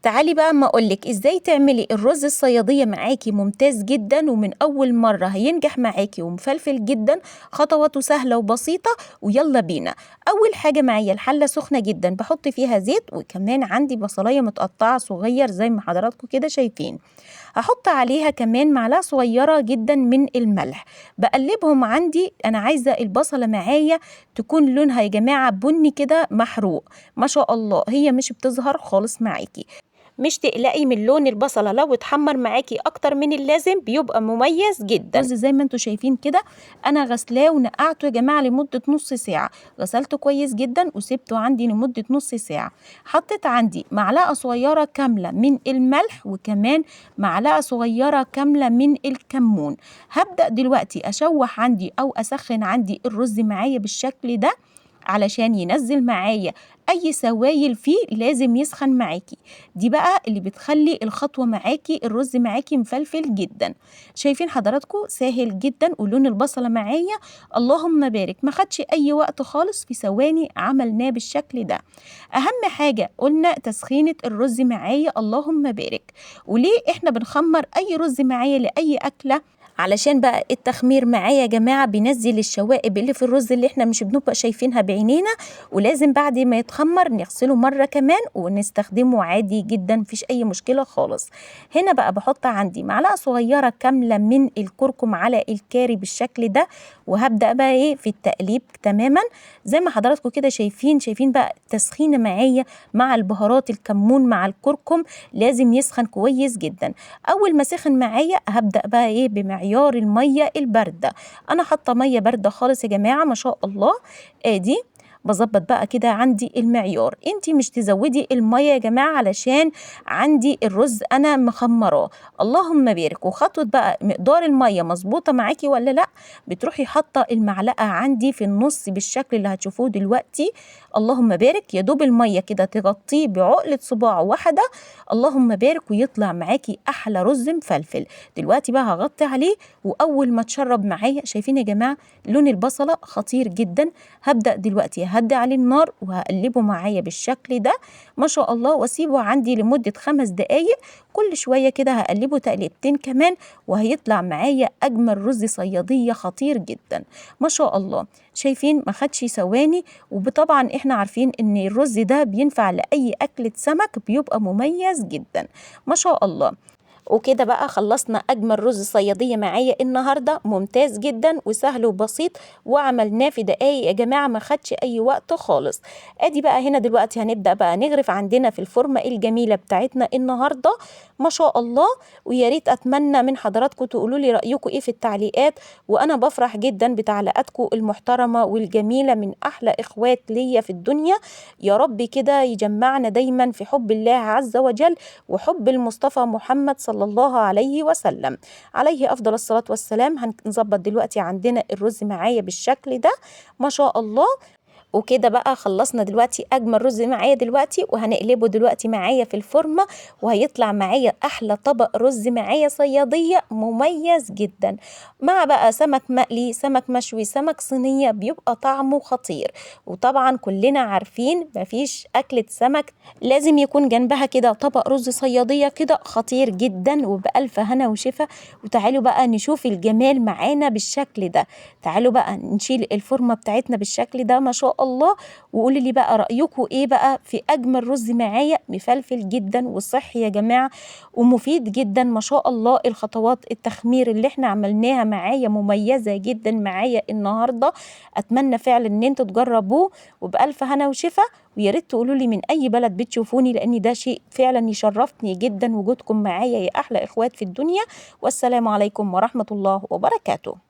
تعالي بقى اما اقولك ازاي تعملي الرز الصيادية معاكي ممتاز جدا ومن اول مرة هينجح معاكي ومفلفل جدا. خطواته سهلة وبسيطة ويلا بينا. اول حاجة معايا الحلة سخنة جدا بحط فيها زيت، وكمان عندي بصلاية متقطعة صغير زي ما حضراتكم كده شايفين. هحط عليها كمان معلقة صغيرة جدا من الملح، بقلبهم. عندي انا عايزة البصلة معايا تكون لونها يا جماعة بني كده محروق، ما شاء الله هي مش بتظهر خالص معاكي. مش تقلقي من لون البصلة، لو اتحمر معاكي اكتر من اللازم بيبقى مميز جدا. رز زي ما انتوا شايفين كده انا غسلاه ونقعته يا جماعة لمدة نص ساعة. غسلته كويس جدا وسبته عندي لمدة نص ساعة. حطيت عندي معلقة صغيرة كاملة من الملح، وكمان معلقة صغيرة كاملة من الكمون. هبدأ دلوقتي اشوح عندي او اسخن عندي الرز معايا بالشكل ده علشان ينزل معايا اي سوائل فيه، لازم يسخن معاكي. دي بقى اللي بتخلي الخطوة معاكي الرز معاكي مفلفل جدا. شايفين حضراتكم سهل جدا، ولون البصلة معايا اللهم بارك ما خدش اي وقت خالص، في ثواني عملناه بالشكل ده. اهم حاجة قلنا تسخينة الرز معايا اللهم بارك. وليه احنا بنخمر اي رز معايا لاي اكلة؟ علشان بقى التخمير معايا يا جماعة بينزل الشوائب اللي في الرز اللي احنا مش بنبقى شايفينها بعينينا، ولازم بعد ما يتخمر نغسله مرة كمان ونستخدمه عادي جدا، مفيش اي مشكلة خالص. هنا بقى بحط عندي معلقة صغيرة كاملة من الكركم على الكاري بالشكل ده، وهبدأ بقى ايه في التقليب تماما زي ما حضراتكم كده شايفين بقى تسخينة معايا مع البهارات الكمون مع الكركم، لازم يسخن كويس جدا. اول ما سخن معايا هبدأ بقى ايه بمعيار المية الباردة. انا حاطة مية باردة خالص يا جماعة ما شاء الله. ادي بظبط بقى كده عندي المعيار. انتي مش تزودي المية يا جماعة علشان عندي الرز انا مخمراه اللهم بارك. وخطوة بقى مقدار المية مظبوطة معاكي ولا لا، بتروحي حاطة المعلقة عندي في النص بالشكل اللي هتشوفوه دلوقتي اللهم بارك. يا دوب المية كده تغطيه بعقلة صباع واحدة اللهم بارك، ويطلع معاكي احلى رز مفلفل. دلوقتي بقى هغطي عليه، واول ما تشرب معايا شايفين يا جماعة لون البصلة خطير جدا. هبدأ دلوقتي هدي عليه النار وهقلبه معايا بالشكل ده ما شاء الله، واسيبه عندي لمدة 5 دقايق. كل شوية كده هقلبه تقليبتين كمان، وهيطلع معايا اجمل رز صيادية خطير جدا ما شاء الله. شايفين ما خدش ثواني. وطبعا احنا عارفين ان الرز ده بينفع لاي اكلة سمك، بيبقى مميز جدا ما شاء الله. وكده بقى خلصنا أجمل رز صيادية معايا النهاردة، ممتاز جدا وسهل وبسيط، وعملناه في دقايق يا جماعة ما خدش أي وقت خالص. أدي بقى هنا دلوقتي هنبدأ بقى نغرف عندنا في الفورمة الجميلة بتاعتنا النهاردة ما شاء الله. ويا ريت أتمنى من حضراتكم تقولوا لي رأيكم إيه في التعليقات، وأنا بفرح جدا بتعليقاتكم المحترمة والجميلة من أحلى إخوات ليا في الدنيا. يا رب كده يجمعنا دايما في حب الله عز وجل وحب المصطفى محمد صلى الله عليه وسلم عليه أفضل الصلاة والسلام. هنظبط دلوقتي عندنا الرز معايا بالشكل ده ما شاء الله. وكده بقى خلصنا دلوقتي أجمل رز معايا دلوقتي، وهنقلبه دلوقتي معايا في الفورمة، وهيطلع معايا أحلى طبق رز معايا صيادية مميز جدا، مع بقى سمك مقلي سمك مشوي سمك صينية، بيبقى طعمه خطير. وطبعا كلنا عارفين مفيش أكلة سمك لازم يكون جنبها كده طبق رز صيادية كده خطير جدا، وبألف هنا وشفا. وتعالوا بقى نشوف الجمال معانا بالشكل ده. تعالوا بقى نشيل الفورمة بتاعتنا بالشكل ده ما شاء الله، وقولي لي بقى رأيكم ايه بقى في اجمل رز معايا مفلفل جدا وصحي يا جماعة ومفيد جدا ما شاء الله. الخطوات التخمير اللي احنا عملناها معايا مميزة جدا معايا النهاردة. اتمنى فعلا ان انتوا تجربوه وبألف هنا وشفا. ويا ريت تقولوا لي من اي بلد بتشوفوني، لان ده شيء فعلا يشرفني جدا وجودكم معايا يا احلى اخوات في الدنيا. والسلام عليكم ورحمة الله وبركاته.